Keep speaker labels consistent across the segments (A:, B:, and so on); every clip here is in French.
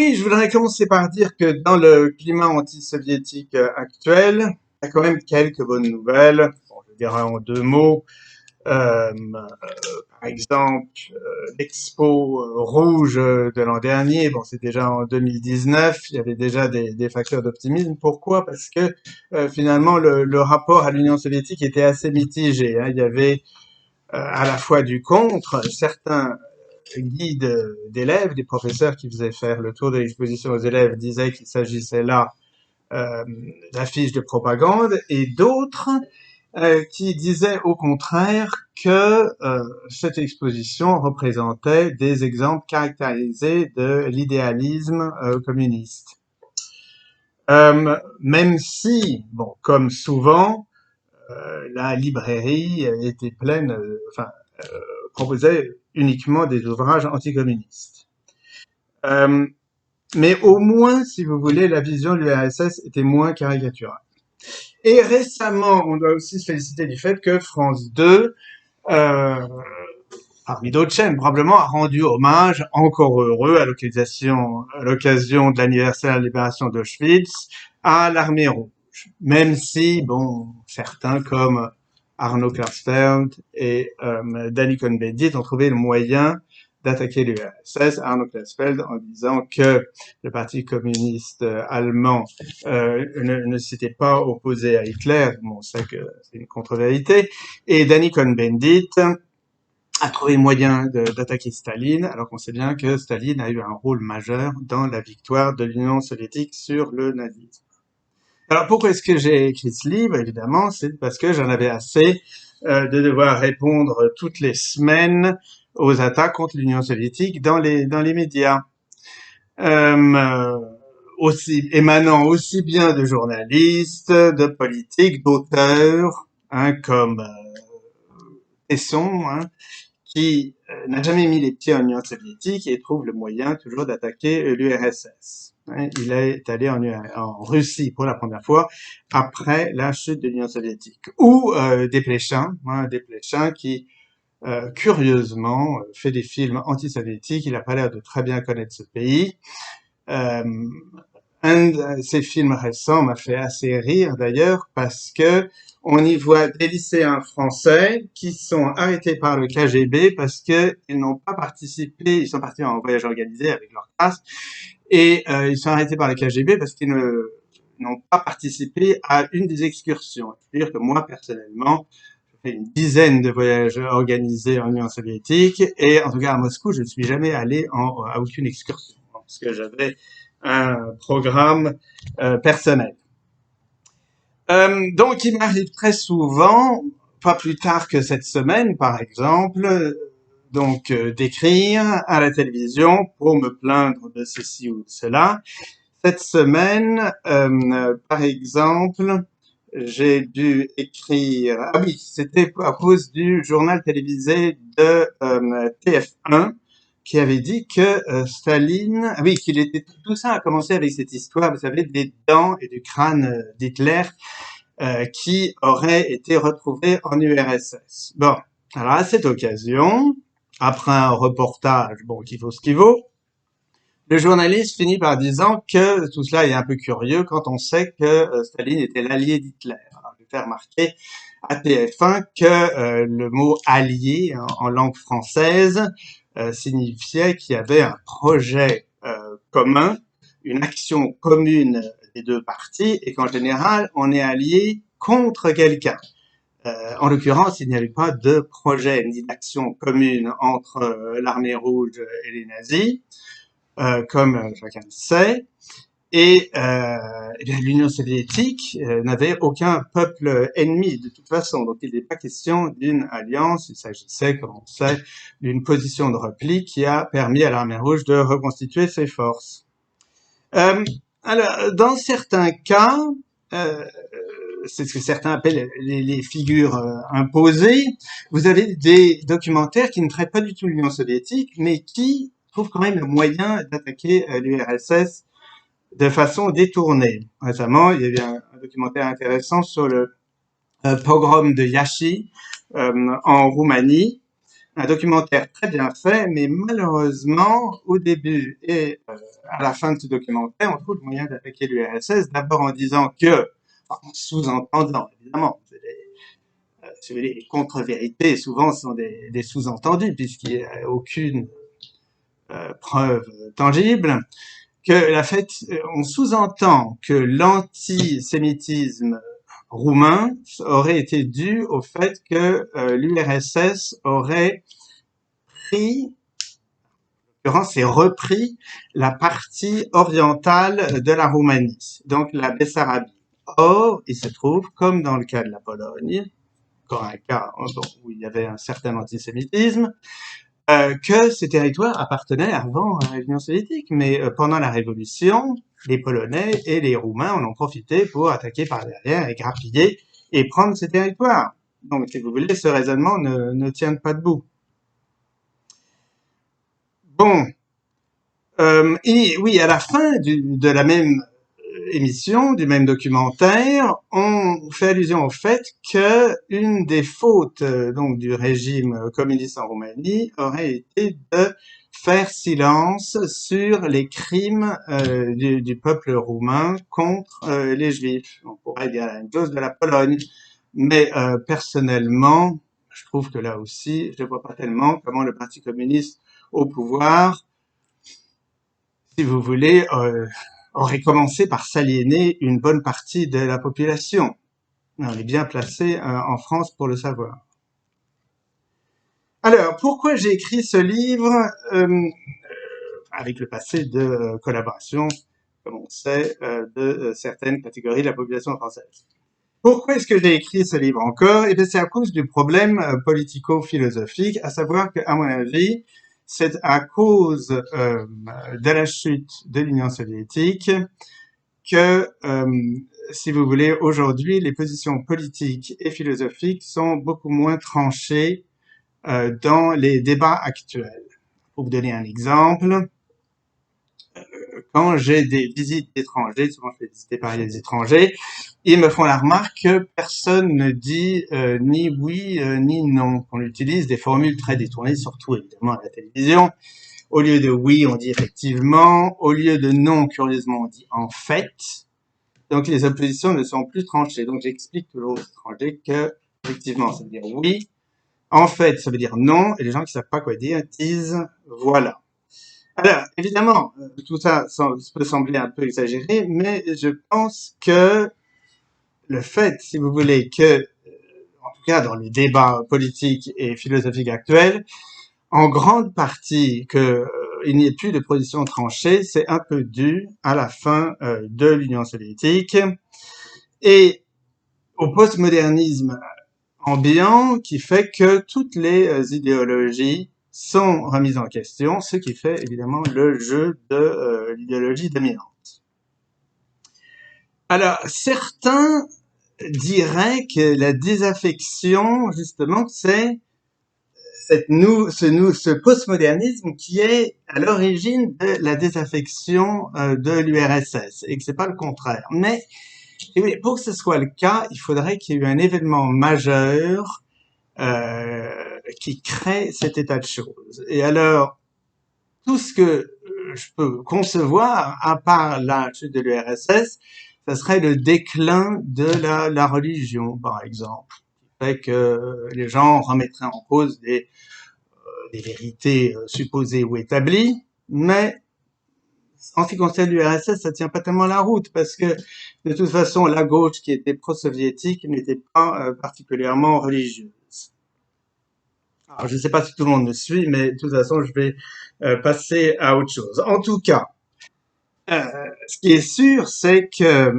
A: Oui, je voudrais commencer par dire que dans le climat anti-soviétique actuel, il y a quand même quelques bonnes nouvelles. Bon, je dirais en deux mots. Par exemple, l'expo rouge de l'an dernier, bon, c'est déjà en 2019, il y avait déjà des facteurs d'optimisme. Pourquoi? Parce que finalement, le rapport à l'Union soviétique était assez mitigé, hein. Il y avait à la fois du contre, certains guides d'élèves, des professeurs qui faisaient faire le tour de l'exposition aux élèves disaient qu'il s'agissait là d'affiches de propagande, et d'autres qui disaient au contraire que cette exposition représentait des exemples caractérisés de l'idéalisme communiste. Même si, bon, comme souvent, la librairie était pleine, proposait uniquement des ouvrages anticommunistes. Euh, mais au moins, si vous voulez, la vision de l'URSS était moins caricaturale. Et récemment, on doit aussi se féliciter du fait que France 2, parmi d'autres chaînes, probablement a rendu hommage, encore heureux, à l'occasion de l'anniversaire de la libération d'Auschwitz, à l'armée rouge. Même si, bon, certains comme Arno Klarsfeld et Danny Cohn-Bendit ont trouvé le moyen d'attaquer l'URSS, Arno Klarsfeld en disant que le Parti communiste allemand ne s'était pas opposé à Hitler. Bon, on sait que c'est une contre-vérité. Et Danny Cohn-Bendit a trouvé moyen d'attaquer Staline, alors qu'on sait bien que Staline a eu un rôle majeur dans la victoire de l'Union soviétique sur le nazisme. Alors pourquoi est-ce que j'ai écrit ce livre? Évidemment, c'est parce que j'en avais assez de devoir répondre toutes les semaines aux attaques contre l'Union soviétique dans les médias, euh, aussi émanant aussi bien de journalistes, de politiques, d'auteurs, hein, comme Tesson, hein, qui n'a jamais mis les pieds en Union soviétique et trouve le moyen toujours d'attaquer l'URSS. Il est allé en Russie pour la première fois après la chute de l'Union soviétique. Ou Desplechin, Desplechin qui curieusement fait des films anti-soviétiques. Il n'a pas l'air de très bien connaître ce pays. Euh, un de ces films récents m'a fait assez rire d'ailleurs parce que on y voit des lycéens français qui sont arrêtés par le KGB parce que ils n'ont pas participé, ils sont partis en voyage organisé avec leur classe et ils sont arrêtés par le KGB parce qu'ils n'ont pas participé à une des excursions. C'est-à-dire que moi personnellement, j'ai fait une dizaine de voyages organisés en Union soviétique et en tout cas à Moscou, je ne suis jamais allé à aucune excursion parce que j'avais un programme personnel. Donc, il m'arrive très souvent, pas plus tard que cette semaine, par exemple, donc d'écrire à la télévision pour me plaindre de ceci ou de cela. Cette semaine, par exemple, j'ai dû écrire. Ah oui, c'était à cause du journal télévisé de TF1 qui avait dit que Staline, ah oui, qu'il était tout ça a commencé avec cette histoire, vous savez, des dents et du crâne d'Hitler qui auraient été retrouvés en URSS. Bon, alors à cette occasion, après un reportage, bon, qui vaut ce qu'il vaut, le journaliste finit par disant que tout cela est un peu curieux quand on sait que Staline était l'allié d'Hitler. Alors, je vais faire remarquer à TF1 que le mot allié en langue française signifiait qu'il y avait un projet commun, une action commune des deux parties et qu'en général on est allié contre quelqu'un. En l'occurrence, il n'y avait pas de projet ni d'action commune entre l'armée rouge et les nazis, comme chacun le sait. Et l'Union soviétique n'avait aucun peuple ennemi de toute façon. Donc il n'est pas question d'une alliance, il s'agissait, comme on sait, d'une position de repli qui a permis à l'armée rouge de reconstituer ses forces. Euh, alors, dans certains cas, euh, c'est ce que certains appellent les figures imposées, vous avez des documentaires qui ne traitent pas du tout l'Union soviétique, mais qui trouvent quand même le moyen d'attaquer l'URSS de façon détournée. Récemment, il y a eu un documentaire intéressant sur le pogrom de Iași en Roumanie, un documentaire très bien fait, mais malheureusement, au début et à la fin de ce documentaire, on trouve le moyen d'attaquer l'URSS, d'abord en disant que, enfin, en sous-entendant, évidemment, si vous voulez, les contre-vérités, souvent, sont des sous-entendus, puisqu'il n'y a aucune preuve tangible, que on sous-entend que l'antisémitisme roumain aurait été dû au fait que l'URSS aurait pris, en l'occurrence, c'est repris la partie orientale de la Roumanie, donc la Bessarabie. Or, il se trouve, comme dans le cas de la Pologne, encore un cas où il y avait un certain antisémitisme, que ces territoires appartenaient avant à l'Union soviétique. Mais pendant la Révolution, les Polonais et les Roumains en ont profité pour attaquer par derrière et grappiller et prendre ces territoires. Donc, si vous voulez, ce raisonnement ne tient pas debout. Bon, et oui, à la fin de la même émission, du même documentaire, on fait allusion au fait que une des fautes donc du régime communiste en Roumanie aurait été de faire silence sur les crimes du peuple roumain contre les Juifs. On pourrait dire la même chose de la Pologne, mais personnellement, je trouve que là aussi, je ne vois pas tellement comment le Parti communiste au pouvoir, si vous voulez, aurait commencé par s'aliéner une bonne partie de la population. On est bien placé en France pour le savoir. Alors, pourquoi j'ai écrit ce livre avec le passé de collaboration, comme on sait, de certaines catégories de la population française? Pourquoi est-ce que j'ai écrit ce livre encore? Eh bien, c'est à cause du problème politico-philosophique, à savoir qu'à mon avis, c'est à cause de la chute de l'Union soviétique que, si vous voulez, aujourd'hui, les positions politiques et philosophiques sont beaucoup moins tranchées dans les débats actuels. Pour vous donner un exemple, quand j'ai des visites d'étrangers, souvent je fais visiter par les étrangers, ils me font la remarque que personne ne dit ni oui ni non. On utilise des formules très détournées, surtout évidemment à la télévision. Au lieu de oui, on dit effectivement. Au lieu de non, curieusement, on dit en fait. Donc les oppositions ne sont plus tranchées. Donc j'explique toujours aux étrangers que, effectivement, ça veut dire oui. En fait, ça veut dire non. Et les gens qui savent pas quoi dire disent voilà. Alors, évidemment, tout ça peut sembler un peu exagéré, mais je pense que le fait, si vous voulez, que, en tout cas dans le débat politique et philosophique actuel, en grande partie que il n'y ait plus de position tranchée, c'est un peu dû à la fin de l'Union soviétique et au postmodernisme ambiant qui fait que toutes les idéologies sont remises en question, ce qui fait évidemment le jeu de l'idéologie dominante. Alors, certains diraient que la désaffection, justement, c'est ce postmodernisme qui est à l'origine de la désaffection de l'URSS et que c'est pas le contraire. Mais pour que ce soit le cas, il faudrait qu'il y ait eu un événement majeur qui crée cet état de choses. Et alors, tout ce que je peux concevoir, à part la chute de l'URSS, ça serait le déclin de la religion, par exemple. Qui fait que les gens remettraient en cause des vérités supposées ou établies, mais en ce qui concerne l'URSS, ça tient pas tellement la route parce que de toute façon, la gauche qui était pro-soviétique n'était pas particulièrement religieuse. Alors, je ne sais pas si tout le monde me suit, mais de toute façon, je vais passer à autre chose. En tout cas, ce qui est sûr, c'est que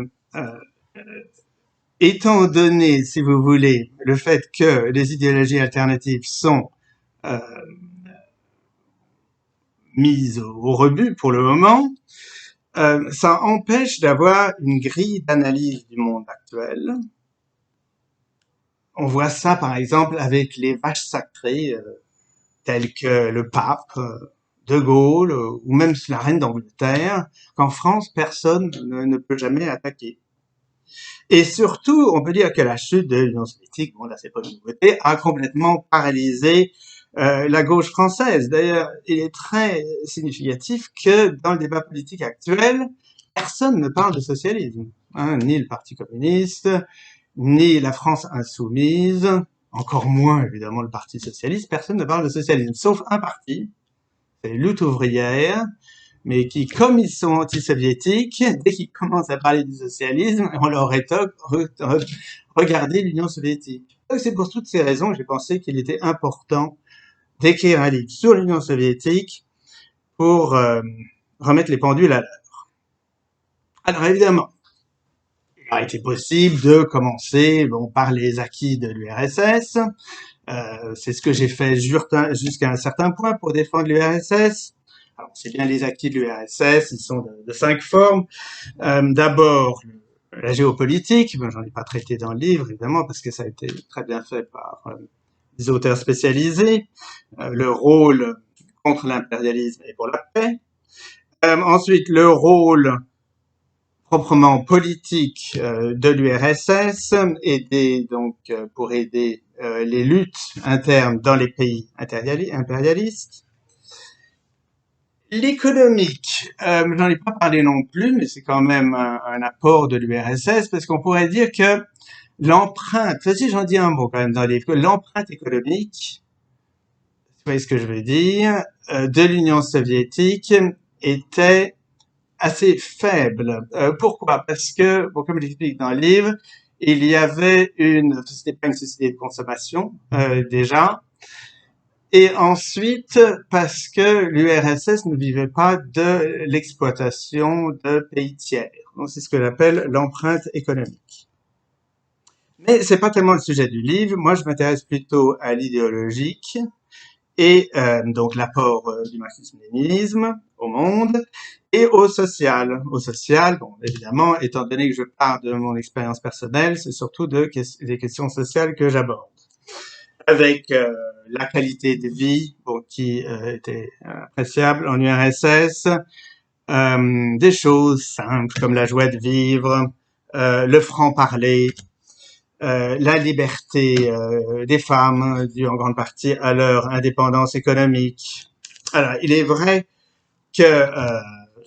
A: étant donné, si vous voulez, le fait que les idéologies alternatives sont euh, mises au rebut pour le moment, ça empêche d'avoir une grille d'analyse du monde actuel. On voit ça, par exemple, avec les vaches sacrées telles que le pape, De Gaulle, ou même la reine d'Angleterre, qu'en France, personne ne peut jamais attaquer. Et surtout, on peut dire que la chute de l'Union soviétique, bon là c'est pas une nouveauté, a complètement paralysé la gauche française. D'ailleurs, il est très significatif que dans le débat politique actuel, personne ne parle de socialisme, hein, ni le Parti communiste, ni la France insoumise, encore moins évidemment le Parti socialiste. Personne ne parle de socialisme, sauf un parti, c'est les luttes ouvrières, mais qui, comme ils sont anti-soviétiques, dès qu'ils commencent à parler du socialisme, on leur rétorque, regardez l'Union soviétique. Donc c'est pour toutes ces raisons que j'ai pensé qu'il était important d'écrire un livre sur l'Union soviétique pour remettre les pendules à l'heure. Alors évidemment, il aurait été possible de commencer par les acquis de l'URSS. C'est ce que j'ai fait jusqu'à un certain point pour défendre l'URSS. Alors, c'est bien les acquis de l'URSS, ils sont de 5 formes. D'abord, la géopolitique, j'en ai pas traité dans le livre, évidemment, parce que ça a été très bien fait par des auteurs spécialisés. Le rôle contre l'impérialisme et pour la paix. Ensuite, le rôle proprement politique de l'URSS, pour aider les luttes internes dans les pays impérialistes. L'économique, j'en ai pas parlé non plus, mais c'est quand même un apport de l'URSS, parce qu'on pourrait dire que l'empreinte, si j'en dis un mot quand même dans les livres, l'empreinte économique, vous voyez ce que je veux dire, de l'Union soviétique était assez faible. Pourquoi? Parce que, comme je l'explique dans le livre, il y avait c'était pas une société de consommation déjà, et ensuite parce que l'URSS ne vivait pas de l'exploitation de pays tiers. Donc c'est ce que j'appelle l'empreinte économique. Mais c'est pas tellement le sujet du livre. Moi, je m'intéresse plutôt à l'idéologique et donc l'apport du marxisme-léninisme au monde et au social. Au social, évidemment, étant donné que je pars de mon expérience personnelle, c'est surtout des questions sociales que j'aborde. Avec la qualité de vie, qui était appréciable en URSS, des choses simples comme la joie de vivre, le franc-parler, la liberté des femmes, due en grande partie à leur indépendance économique. Alors, il est vrai que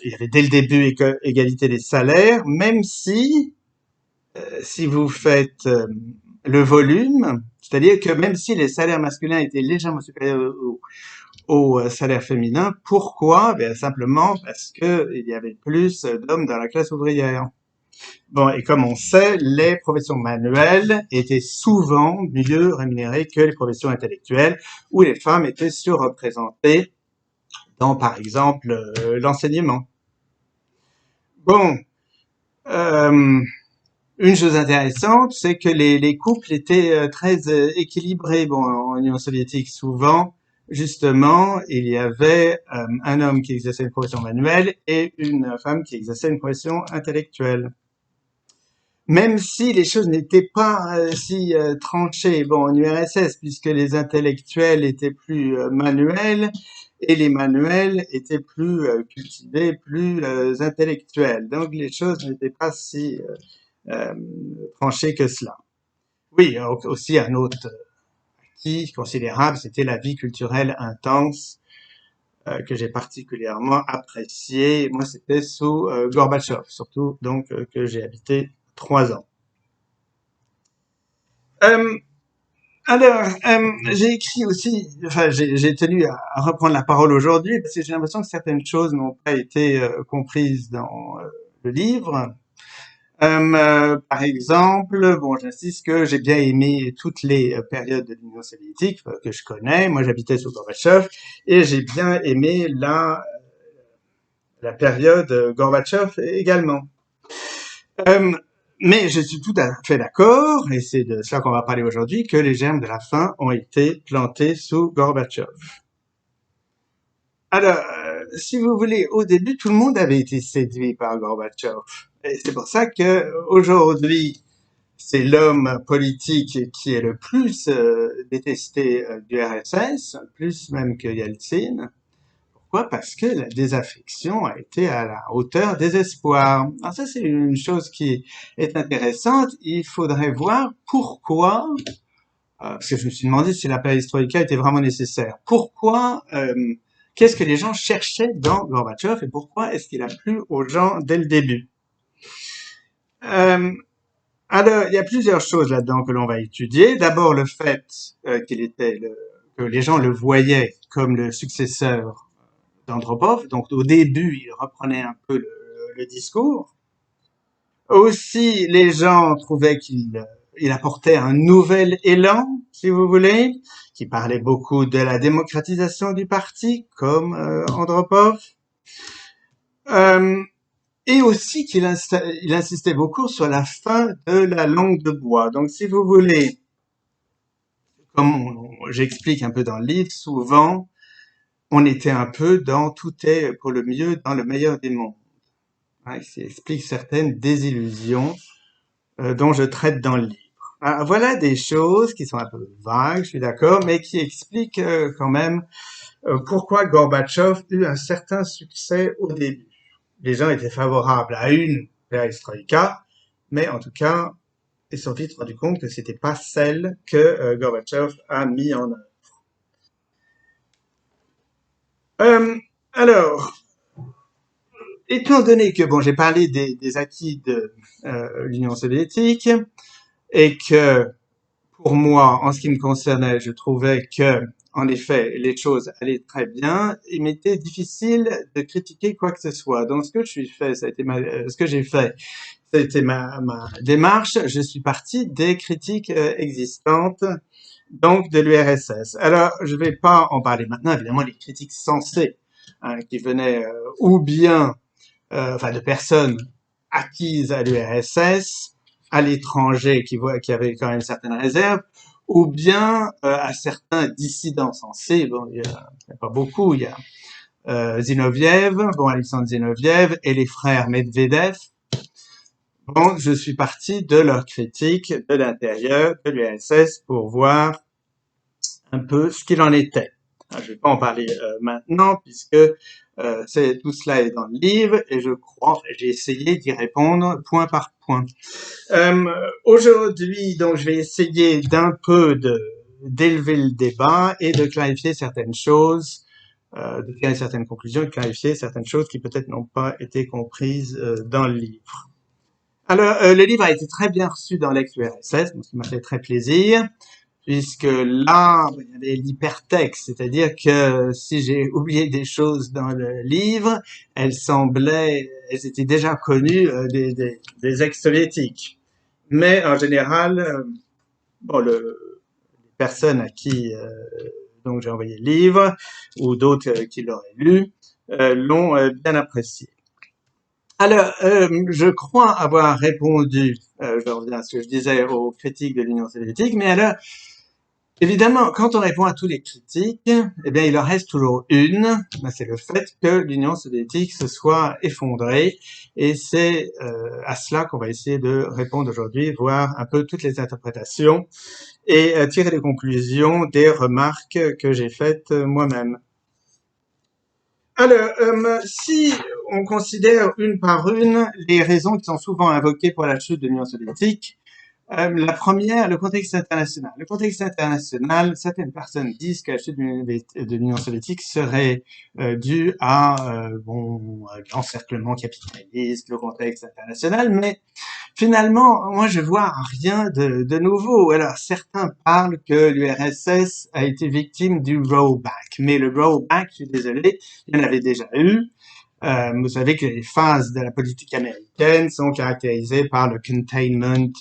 A: il y avait dès le début égalité des salaires, même si vous faites le volume, c'est-à-dire que même si les salaires masculins étaient légèrement supérieurs aux salaires féminins, pourquoi? Simplement parce que il y avait plus d'hommes dans la classe ouvrière. Et comme on sait, les professions manuelles étaient souvent mieux rémunérées que les professions intellectuelles, où les femmes étaient surreprésentées dans, par exemple, l'enseignement. Une chose intéressante, c'est que les couples étaient très équilibrés. En Union soviétique, souvent, justement, il y avait un homme qui exerçait une profession manuelle et une femme qui exerçait une profession intellectuelle. Même si les choses n'étaient pas si tranchées, en URSS, puisque les intellectuels étaient plus manuels et les manuels étaient plus cultivés, plus intellectuels. Donc les choses n'étaient pas si tranchées que cela. Oui, aussi un autre acquis considérable, c'était la vie culturelle intense que j'ai particulièrement appréciée. Moi, c'était sous Gorbatchev, surtout donc que j'ai habité 3 ans. J'ai écrit aussi, j'ai tenu à reprendre la parole aujourd'hui parce que j'ai l'impression que certaines choses n'ont pas été comprises dans le livre. Par exemple, j'insiste que j'ai bien aimé toutes les périodes de l'Union soviétique que je connais. Moi, j'habitais sous Gorbatchev et j'ai bien aimé la période Gorbatchev également. Mais je suis tout à fait d'accord, et c'est de cela qu'on va parler aujourd'hui, que les germes de la faim ont été plantés sous Gorbatchev. Alors, si vous voulez, au début, tout le monde avait été séduit par Gorbatchev. Et c'est pour ça que aujourd'hui, c'est l'homme politique qui est le plus détesté du RSS, plus même que Yeltsin. Pourquoi? Parce que la désaffection a été à la hauteur des espoirs. Alors ça, c'est une chose qui est intéressante. Il faudrait voir pourquoi parce que je me suis demandé si la perestroïka était vraiment nécessaire. Qu'est-ce que les gens cherchaient dans Gorbatchev et pourquoi est-ce qu'il a plu aux gens dès le début? Euh, alors, il y a plusieurs choses là-dedans que l'on va étudier. D'abord, le fait que les gens le voyaient comme le successeur d'Andropov. Donc, au début, il reprenait un peu le discours. Aussi, les gens trouvaient qu'il apportait un nouvel élan, si vous voulez, qui parlait beaucoup de la démocratisation du parti, comme Andropov. Euh, et aussi il insistait beaucoup sur la fin de la langue de bois. Donc, si vous voulez, comme j'explique un peu dans le livre, souvent, on était un peu dans tout est pour le mieux, dans le meilleur des mondes. Hein, ça explique certaines désillusions dont je traite dans le livre. Ah, voilà des choses qui sont un peu vagues, je suis d'accord, mais qui expliquent quand même pourquoi Gorbatchev eut un certain succès au début. Les gens étaient favorables à une perestroïka, mais en tout cas, ils se sont vite rendu compte que c'était pas celle que Gorbatchev a mis en œuvre. Euh, alors, étant donné que bon, j'ai parlé des acquis de l'Union soviétique et que pour moi, en ce qui me concernait, je trouvais que, en effet, les choses allaient très bien. Il m'était difficile de critiquer quoi que ce soit. Donc, ce que j'ai fait, ça a été ma démarche. Je suis parti des critiques existantes, donc de l'URSS. Alors, je vais pas en parler maintenant. Évidemment, les critiques sensées hein, qui venaient ou bien enfin de personnes acquises à l'URSS, à l'étranger qui avaient quand même certaines réserves, ou bien à certains dissidents sensés. Bon, il y a pas beaucoup. Il y a Zinoviev, bon Alexandre Zinoviev et les frères Medvedev. Bon, je suis parti de leurs critiques de l'intérieur de l'URSS pour voir un peu ce qu'il en était. Je ne vais pas en parler maintenant puisque tout cela est dans le livre et je crois, j'ai essayé d'y répondre point par point. Aujourd'hui, donc, je vais essayer d'élever le débat et de clarifier certaines choses, de tirer certaines conclusions et de clarifier certaines choses qui peut-être n'ont pas été comprises dans le livre. Alors, le livre a été très bien reçu dans l'ex-URSS, ce qui m'a fait très plaisir puisque là, il y avait l'hypertexte, c'est-à-dire que si j'ai oublié des choses dans le livre, elles étaient déjà connues des ex-soviétiques. Mais en général, bon, les personnes à qui donc j'ai envoyé le livre ou d'autres qui l'auraient lu l'ont bien apprécié. Alors, je crois avoir répondu, je reviens à ce que je disais aux critiques de l'Union soviétique, mais alors évidemment, quand on répond à tous les critiques, eh bien, il en reste toujours une, c'est le fait que l'Union soviétique se soit effondrée, et c'est à cela qu'on va essayer de répondre aujourd'hui, voir un peu toutes les interprétations et tirer des conclusions des remarques que j'ai faites moi-même. Alors, si on considère une par une les raisons qui sont souvent invoquées pour la chute de l'Union soviétique, la première, le contexte international. Le contexte international, certaines personnes disent que la chute de l'Union soviétique serait due à l'encerclement capitaliste, le contexte international, mais finalement, moi je vois rien de nouveau. Alors certains parlent que l'URSS a été victime du rollback, mais le rollback, je suis désolé, il y en avait déjà eu. Vous savez que les phases de la politique américaine sont caractérisées par le containment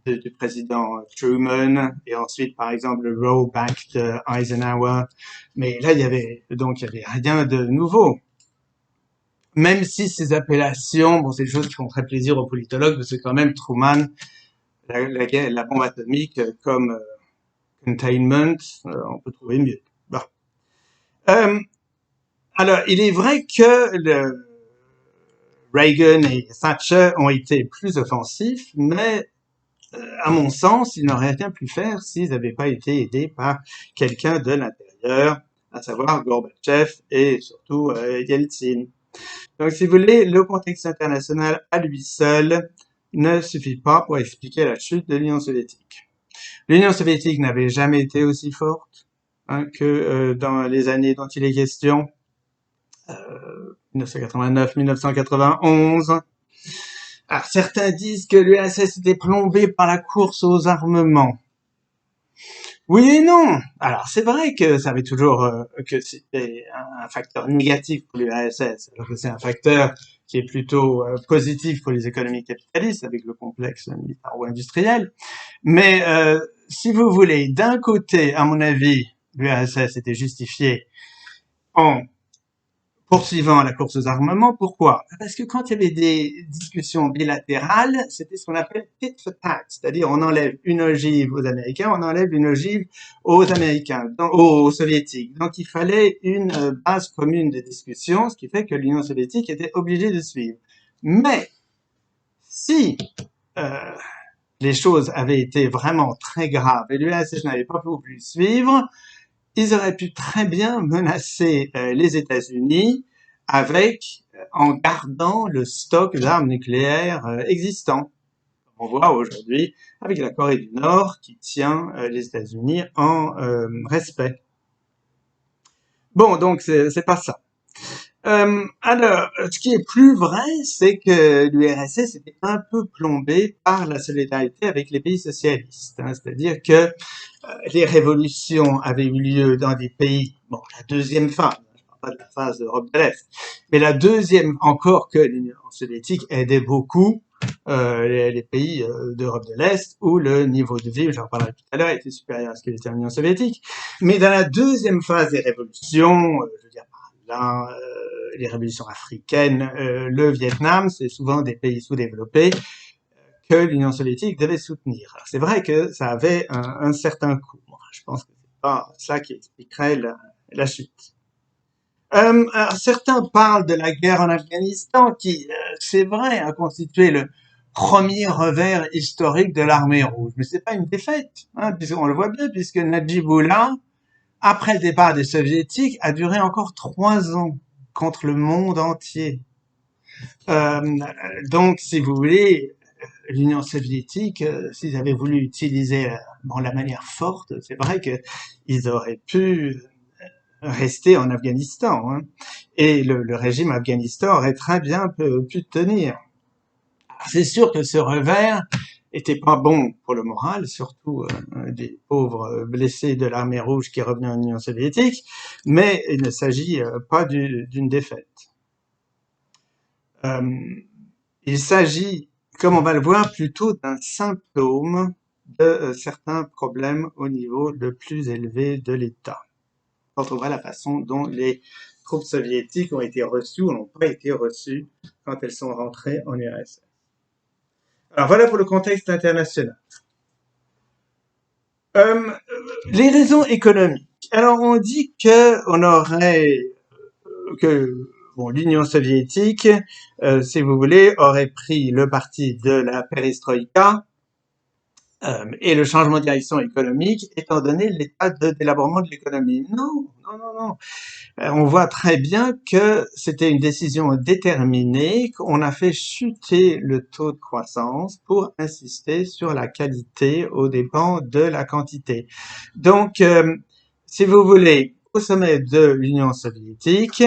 A: du président Truman et ensuite par exemple le rollback de Eisenhower, mais là il y avait rien de nouveau. Même si ces appellations, bon c'est des choses qui font très plaisir aux politologues, parce que quand même Truman, la bombe atomique comme containment, on peut trouver mieux. Bon. Alors il est vrai que Reagan et Thatcher ont été plus offensifs, mais à mon sens, ils n'auraient rien pu faire s'ils n'avaient pas été aidés par quelqu'un de l'intérieur, à savoir Gorbatchev et surtout Yeltsin. Donc, si vous voulez, le contexte international à lui seul ne suffit pas pour expliquer la chute de l'Union soviétique. L'Union soviétique n'avait jamais été aussi forte que dans les années dont il est question, 1989, 1991. Alors, certains disent que l'URSS était plombée par la course aux armements. Oui et non. Alors, c'est vrai que ça avait toujours que c'était un facteur négatif pour l'URSS, alors que c'est un facteur qui est plutôt positif pour les économies capitalistes avec le complexe militaro-industriel. Mais si vous voulez, d'un côté, à mon avis, l'URSS était justifiée en poursuivant la course aux armements. Pourquoi? Parce que quand il y avait des discussions bilatérales, c'était ce qu'on appelle tit for tat, c'est-à-dire on enlève une ogive aux Américains, on enlève une ogive aux Américains, aux Soviétiques. Donc il fallait une base commune de discussion, ce qui fait que l'Union soviétique était obligée de suivre. Mais si euh, les choses avaient été vraiment très graves et l'URSS n'avait pas pu suivre, ils auraient pu très bien menacer les États-Unis avec en gardant le stock d'armes nucléaires existant. On voit aujourd'hui avec la Corée du Nord qui tient les États-Unis en respect. Bon, donc c'est pas ça. Alors, ce qui est plus vrai, c'est que l'URSS était un peu plombée par la solidarité avec les pays socialistes. C'est-à-dire que les révolutions avaient eu lieu dans des pays, bon, la deuxième phase, je ne parle pas de la phase d'Europe de l'Est, mais la deuxième, encore que l'Union soviétique aidait beaucoup les pays d'Europe de l'Est où le niveau de vie, j'en parlerai tout à l'heure, était supérieur à ce que était l'Union soviétique. Mais dans la deuxième phase des révolutions, je veux dire par là, les révolutions africaines, le Vietnam, c'est souvent des pays sous-développés que l'Union soviétique devait soutenir. C'est vrai que ça avait un certain coût. Je pense que c'est pas ça qui expliquerait la chute. Alors certains parlent de la guerre en Afghanistan qui, c'est vrai, a constitué le premier revers historique de l'armée rouge. Mais c'est pas une défaite, puisqu'on le voit bien, puisque Najibullah, après le départ des soviétiques, a duré encore 3 ans contre le monde entier. Euh, donc, si vous voulez, l'Union soviétique, s'ils avaient voulu utiliser la manière forte, c'est vrai qu'ils auraient pu rester en Afghanistan. Et le régime afghanistan aurait très bien pu tenir. C'est sûr que ce revers était pas bon pour le moral, surtout des pauvres blessés de l'armée rouge qui revenaient en Union soviétique, mais il ne s'agit pas d'une défaite. Euh, il s'agit, comme on va le voir, plutôt d'un symptôme de certains problèmes au niveau le plus élevé de l'État. Quand on voit la façon dont les troupes soviétiques ont été reçues ou n'ont pas été reçues quand elles sont rentrées en URSS. Alors voilà pour le contexte international. Euh, les raisons économiques. Alors on dit que bon, l'Union soviétique, si vous voulez, aurait pris le parti de la perestroïka et le changement de direction économique, étant donné l'état de délabrement de l'économie. Non, non, non, non. On voit très bien que c'était une décision déterminée, qu'on a fait chuter le taux de croissance pour insister sur la qualité aux dépens de la quantité. Donc, si vous voulez, au sommet de l'Union soviétique,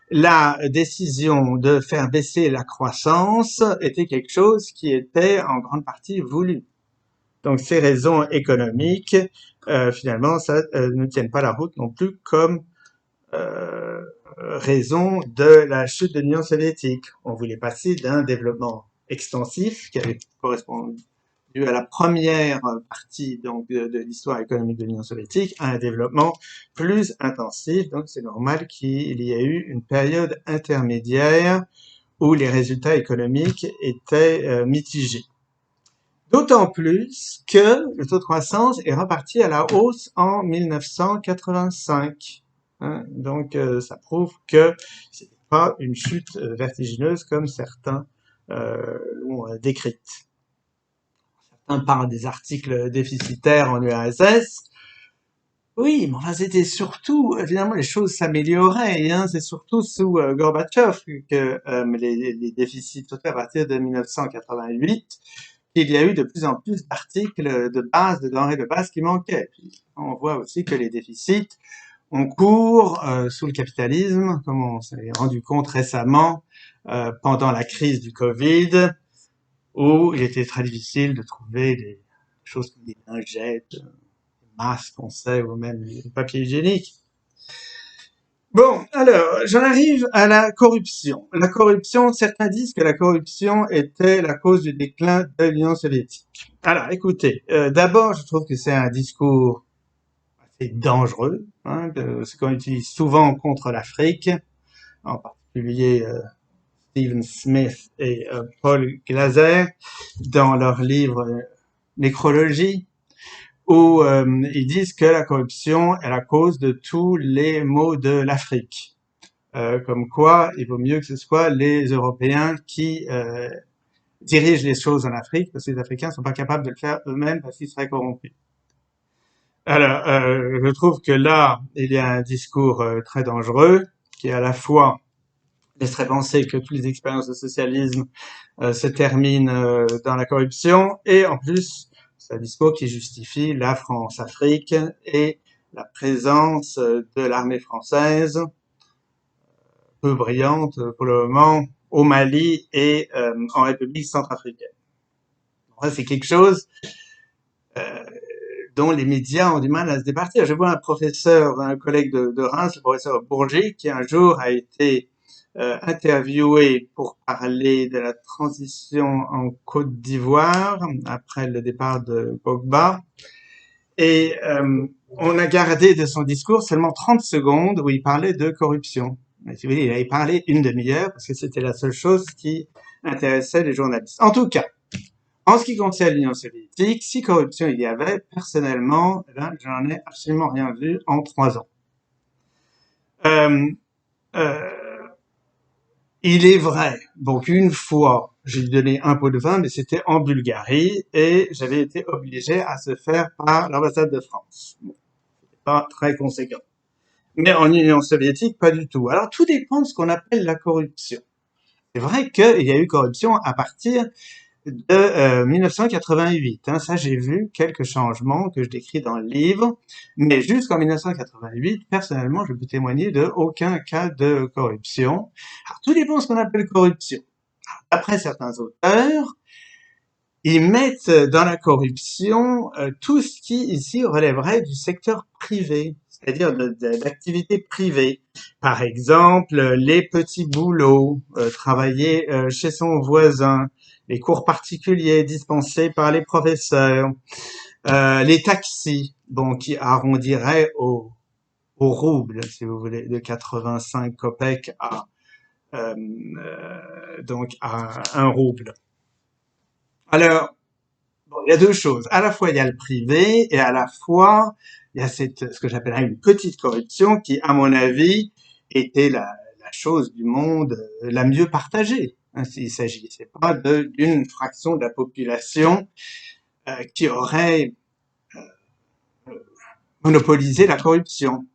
A: la décision de faire baisser la croissance était quelque chose qui était en grande partie voulu. Donc, ces raisons économiques, finalement, ça ne tiennent pas la route non plus comme raison de la chute de l'Union soviétique. On voulait passer d'un développement extensif qui avait correspondu à la première partie donc de l'histoire économique de l'Union soviétique à un développement plus intensif. Donc c'est normal qu'il y ait eu une période intermédiaire où les résultats économiques étaient mitigés. D'autant plus que le taux de croissance est reparti à la hausse en 1985. Donc, ça prouve que c'est pas une chute vertigineuse comme certains l'ont décrite. Certains parlent des articles déficitaires en URSS. Oui, mais enfin, c'était surtout, évidemment, les choses s'amélioraient. C'est surtout sous Gorbatchev que les déficits totaux à partir de 1988 il y a eu de plus en plus d'articles de base, de denrées de base qui manquaient. Puis, on voit aussi que les déficits ont cours sous le capitalisme, comme on s'est rendu compte récemment pendant la crise du Covid, où il était très difficile de trouver des choses comme des lingettes, des masques, on sait, ou même du papier hygiénique. Bon, alors, j'en arrive à la corruption. La corruption, certains disent que la corruption était la cause du déclin de l'Union soviétique. Alors, écoutez, d'abord, je trouve que c'est un discours assez dangereux, hein, ce qu'on utilise souvent contre l'Afrique, en particulier Stephen Smith et Paul Glaser, dans leur livre Nécrologie, où ils disent que la corruption est la cause de tous les maux de l'Afrique. Comme quoi, il vaut mieux que ce soit les Européens qui dirigent les choses en Afrique, parce que les Africains ne sont pas capables de le faire eux-mêmes parce qu'ils seraient corrompus. Alors, je trouve que là, il y a un discours très dangereux, qui à la fois laisserait penser que toutes les expériences de socialisme se terminent dans la corruption, et en plus, c'est un discours qui justifie la France-Afrique et la présence de l'armée française, peu brillante pour le moment, au Mali et en République centrafricaine. Ça, c'est quelque chose dont les médias ont du mal à se départir. Je vois un collègue de Reims, le professeur Bourget, qui un jour a été interviewé pour parler de la transition en Côte d'Ivoire après le départ de Pogba. Et on a gardé de son discours seulement 30 secondes où il parlait de corruption. Mais si vous voulez, il avait parlé une demi-heure parce que c'était la seule chose qui intéressait les journalistes. En tout cas, en ce qui concerne l'Union soviétique, si corruption il y avait, personnellement, j'en ai absolument rien vu en 3 ans. Euh, euh, il est vrai, donc une fois, j'ai donné un pot de vin, mais c'était en Bulgarie, et j'avais été obligé à se faire par l'ambassade de France. Bon, pas très conséquent. Mais en Union soviétique, pas du tout. Alors, tout dépend de ce qu'on appelle la corruption. C'est vrai qu'il y a eu corruption à partir de 1988. Hein. Ça, j'ai vu quelques changements que je décris dans le livre. Mais jusqu'en 1988, personnellement, je peux témoigner de aucun cas de corruption. Alors, tout dépend de ce qu'on appelle corruption. Après certains auteurs, ils mettent dans la corruption tout ce qui ici relèverait du secteur privé, c'est-à-dire d'activités privées. Par exemple, les petits boulots, travailler chez son voisin, les cours particuliers dispensés par les professeurs, les taxis, bon, qui arrondiraient au rouble, si vous voulez, de 85 kopecks donc à 1 rouble. Alors, bon, il y a deux choses. À la fois, il y a le privé et à la fois, il y a ce que j'appellerais une petite corruption qui, à mon avis, était la chose du monde la mieux partagée. Hein, il s'agissait pas d'une fraction de la population qui aurait monopolisé la corruption.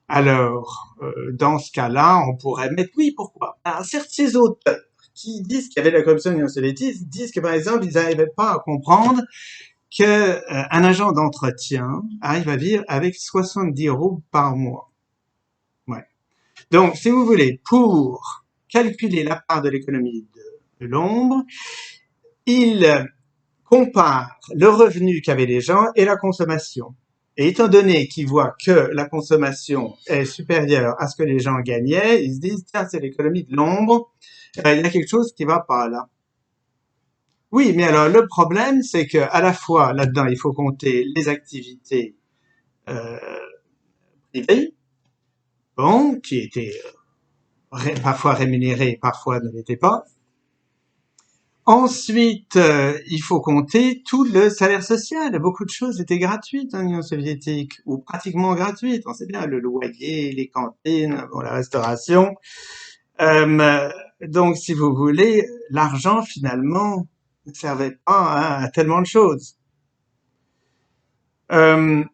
A: Alors, dans ce cas-là, on pourrait mettre, oui, pourquoi? Alors, certes, ces auteurs qui disent qu'il y avait de la corruption dans l'Union soviétique disent que, par exemple, ils n'arrivaient pas à comprendre que un agent d'entretien arrive à vivre avec 70 euros par mois. Ouais. Donc, si vous voulez, pour calculer la part de l'économie de l'ombre, il compare le revenu qu'avaient les gens et la consommation. Et étant donné qu'ils voient que la consommation est supérieure à ce que les gens gagnaient, ils se disent, tiens, c'est l'économie de l'ombre, il y a quelque chose qui va pas là. Oui, mais alors le problème, c'est que à la fois là-dedans, il faut compter les activités euh, privées, bon, qui étaient parfois rémunérées, parfois ne l'étaient pas. Ensuite, il faut compter tout le salaire social. Beaucoup de choses étaient gratuites en Union soviétique, ou pratiquement gratuites. On sait bien, le loyer, les cantines, bon, la restauration. Donc, si vous voulez, l'argent, finalement, ne servait pas à tellement de choses. Voilà.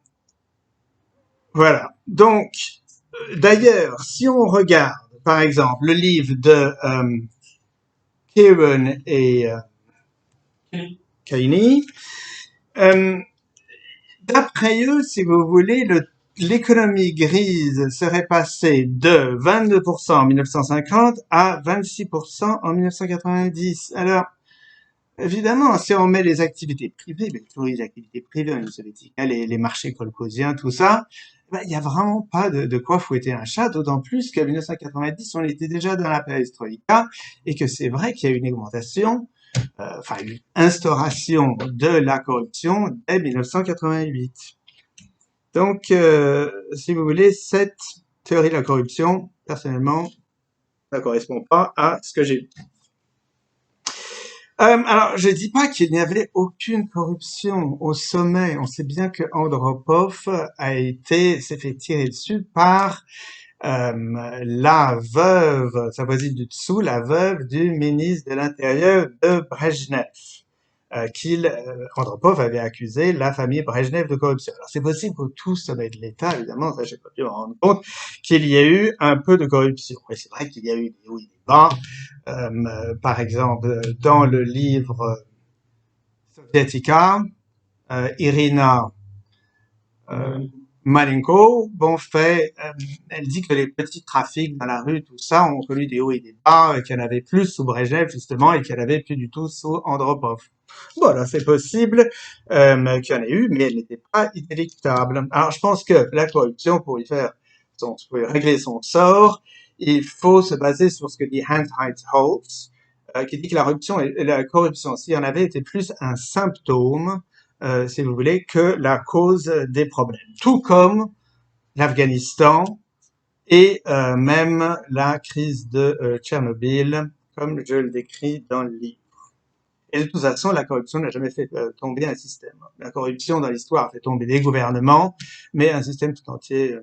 A: Donc, d'ailleurs, si on regarde, par exemple, le livre de Kieran et Keynes. Euh, D'après eux, si vous voulez, l'économie grise serait passée de 22% en 1950 à 26% en 1990. Alors, évidemment, si on met les activités privées, mais toujours les activités privées en Union soviétique, hein, les marchés kolkhoziens, tout ça, ben, il n'y a vraiment pas de quoi fouetter un chat, d'autant plus qu'en 1990, on était déjà dans la perestroïka, et que c'est vrai qu'il y a eu une augmentation, enfin une instauration de la corruption dès 1988. Donc, si vous voulez, cette théorie de la corruption, personnellement, ça correspond pas à ce que j'ai vu. Alors, je dis pas qu'il n'y avait aucune corruption au sommet. On sait bien que Andropov s'est fait tirer dessus par la veuve, sa voisine du dessous, la veuve du ministre de l'Intérieur de Brejnev, Andropov avait accusé la famille Brejnev de corruption. Alors c'est possible qu'au tout sommet de l'État, évidemment, ça j'ai pas pu me rendre compte, qu'il y ait eu un peu de corruption. Et c'est vrai qu'il y a eu des hauts et des bas. Par exemple, dans le livre Sovietica, Irina euh, Malenko, elle dit que les petits trafics dans la rue, tout ça, ont connu des hauts et des bas, qu'il y en avait plus sous Brejnev, justement, et qu'il n'y en avait plus du tout sous Andropov. Voilà, c'est possible qu'il y en ait eu, mais elle n'était pas inéluctable. Alors, je pense que la corruption, pour y régler son sort, il faut se baser sur ce que dit Hans-Heinz Holz, qui dit que la corruption, s'il y en avait, était plus un symptôme si vous voulez, que la cause des problèmes. Tout comme l'Afghanistan et même la crise de Tchernobyl, comme je le décris dans le livre. Et de toute façon, la corruption n'a jamais fait tomber un système. La corruption dans l'histoire a fait tomber des gouvernements, mais un système tout entier